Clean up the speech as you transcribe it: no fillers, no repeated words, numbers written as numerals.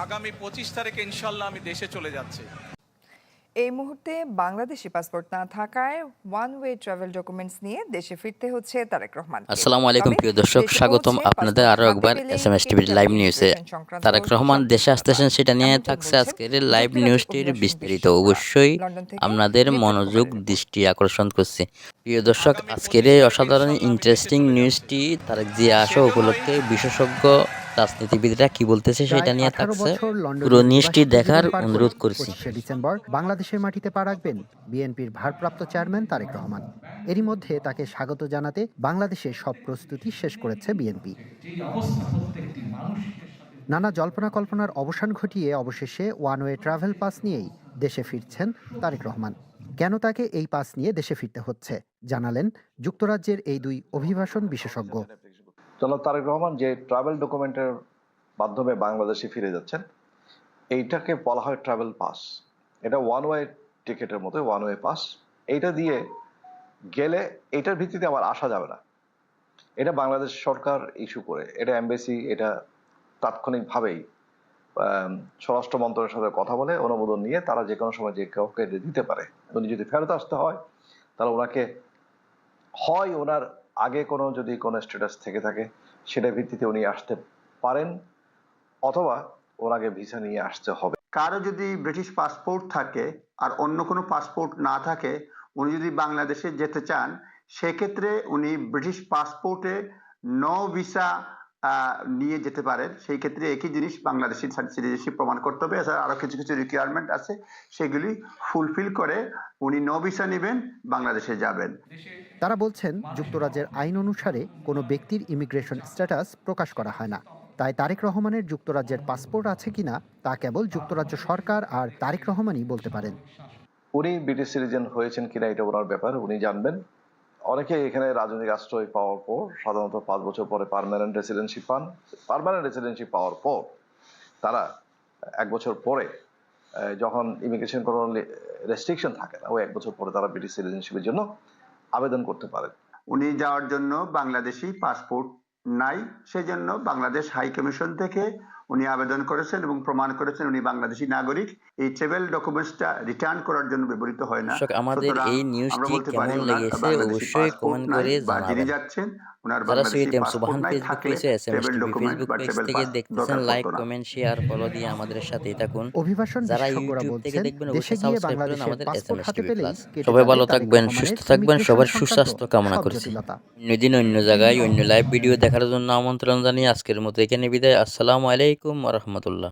আগামী 25 তারিখে ইনশাল্লাহ আমি দেশে চলে যাচ্ছি। এই মুহূর্তে বাংলাদেশি পাসপোর্ট না থাকায় ওয়ান ওয়ে ট্রাভেল ডকুমেন্টস নিয়ে দেশে ফিরতে হচ্ছে তারেক রহমান। আসসালামু আলাইকুম প্রিয় দর্শক, স্বাগতম আপনাদের আরো একবার SMS টিভির লাইভ নিউজে। তারেক রহমান দেশে আসতেছেন, সেটা নিয়ে থাকছে আজকের লাইভ নিউজটির বিস্তারিত। অবশ্যই আপনাদের মনোযোগ দৃষ্টি আকর্ষণ করছে। প্রিয় দর্শক, আজকের এই অসাধারণ ইন্টারেস্টিং নিউজটি তারেক জিয়া আসা উপলক্ষে বিশেষজ্ঞ রাজনীতিবিদরা কি বলতেছে সেটা নিয়ে থাকছে। পুরো নিউজটি দেখার অনুরোধ করছি। ডিসেম্বর বাংলাদেশের মাটিতে পা রাখবেন বিএনপির ভারপ্রাপ্ত চেয়ারম্যান তারেক রহমান। এরই মধ্যে তাকে স্বাগত জানাতে বাংলাদেশের সব প্রস্তুতি শেষ করেছে বিএনপি। নানা জল্পনা কল্পনার অবসান ঘটিয়ে অবশেষে ওয়ান ওয়ে ট্রাভেল পাস নিয়েই দেশে ফিরছেন তারেক রহমান। কেন তাকে এই পাস নিয়ে দেশে ফিরতে হচ্ছে জানালেন যুক্তরাজ্যের এই দুই অভিবাসন বিশেষজ্ঞ। জনাব তারেক রহমান যে ট্রাভেল ডকুমেন্টের মাধ্যমে বাংলাদেশে ফিরে যাচ্ছেন, এইটাকে বলা হয় ট্রাভেল পাস। এটা ওয়ান ওয়ে টিকেটের মতো, ওয়ান ওয়ে পাস। এইটা দিয়ে গেলে এটার ভিত্তিতে আবার আসা যাবে না। এটা বাংলাদেশ সরকার ইস্যু করে, এটা এমবেসি এটা তাৎক্ষণিকভাবেই স্বরাষ্ট্র মন্ত্রণালয়ের সাথে কথা বলে অনুমোদন নিয়ে তারা যে কোনো সময় যে কাউকে দিতে পারে। উনি যদি ফেরত আসতে হয় তাহলে ওনাকে হয় ওনার আগে যদি কোনো স্ট্যাটাস থেকে থাকে সেটার ভিত্তিতে উনি আসতে পারেন, অথবা ওর আগে ভিসা নিয়ে আসতে হবে। কারো যদি ব্রিটিশ পাসপোর্ট থাকে আর অন্য কোনো পাসপোর্ট না থাকে, উনি যদি বাংলাদেশে যেতে চান, সেক্ষেত্রে উনি ব্রিটিশ পাসপোর্টে নো ভিসা নিয়ে যেতে পারেন। সেই ক্ষেত্রে একই জিনিস বাংলাদেশি সিটিজেনশিপ প্রমাণ করতে হবে। এছাড়া আরো কিছু কিছু রিকোয়ারমেন্ট আছে, সেগুলি ফুলফিল করে উনি নো ভিসা নেবেন, বাংলাদেশে যাবেন। তারা বলছেন যুক্তরাজ্যের আইন অনুসারে কোনো ব্যক্তির ইমিগ্রেশন স্ট্যাটাস প্রকাশ করা হয় না। তাই তারেক রহমানের যুক্তরাজ্যের পাসপোর্ট আছে কিনা তা কেবল যুক্তরাজ্য সরকার আর তারেক রহমানই বলতে পারেন। উনি ব্রিটিশ সিটিজেন হয়েছেন কিনা এটা ওনার ব্যাপার, উনি জানবেন। অনেকে এখানে রাজনৈতিক আশ্রয় পাওয়ার পর সাধারণত 5 বছর পরে পার্মানেন্ট রেসিডেন্সিপ পান। পার্মানেন্ট রেসিডেন্সিপ পাওয়ার পর তারা 1 বছর পরে, যখন ইমিগ্রেশন কোনো রেস্ট্রিকশন থাকে না, ওই 1 বছর পরে তারা ব্রিটিশ সিটিজেনশিপের জন্য আবেদন করতে পারেন। উনি যাওয়ার জন্য বাংলাদেশি পাসপোর্ট নাই, সেজন্য বাংলাদেশ হাই কমিশন থেকে উনি আবেদন করেছেন এবং প্রমাণ করেছেন উনি বাংলাদেশি নাগরিক। এই ট্রাভেল ডকুমেন্টসটা রিটার্ন করার জন্য ব্যবহৃত হয় না। আমাদের এই নিউজটি কেমন লেগেছে অবশ্যই কমেন্ট করে জানাবেন। যাচ্ছেন ওনার যারা বাংলাদেশি সুবাহান পাসপোর্ট নাই ফেসবুক থাকলে পেজে SMS travel TV document Facebook বা পেজ ট্রাভেল থেকে পাস দেখতেছেন, দরকার লাইক পড়তো না। কমেন্ট শেয়ার ফলো দিয়ে আমাদের সাথেই থাকুন। অভিবাসন যারা বিশেষজ্ঞরা ইউটিউব থেকে বলছেন দেখবেন দেশে অবশ্যই গিয়ে সাবস্ক্রাইব করুন বাংলাদেশের আমাদের পাসপোর্ট SMS হাতে টিভি পেলেই প্লাস। কেটে সবাই যাবে ভালো তারেক থাকবেন, রহমানের সুস্থ থাকবেন, ইমিগ্রেশন সবার সংক্রান্ত সুস্বাস্থ্য কামনা সব করছি। জটিলতা। অন্যদিন অন্য জায়গায় অন্য লাইভ ভিডিও দেখার জন্য আমন্ত্রণ জানিয়ে আজকের মতো এখানে বিদায়। আসসালামু আলাইকুম ওয়া রাহমাতুল্লাহ।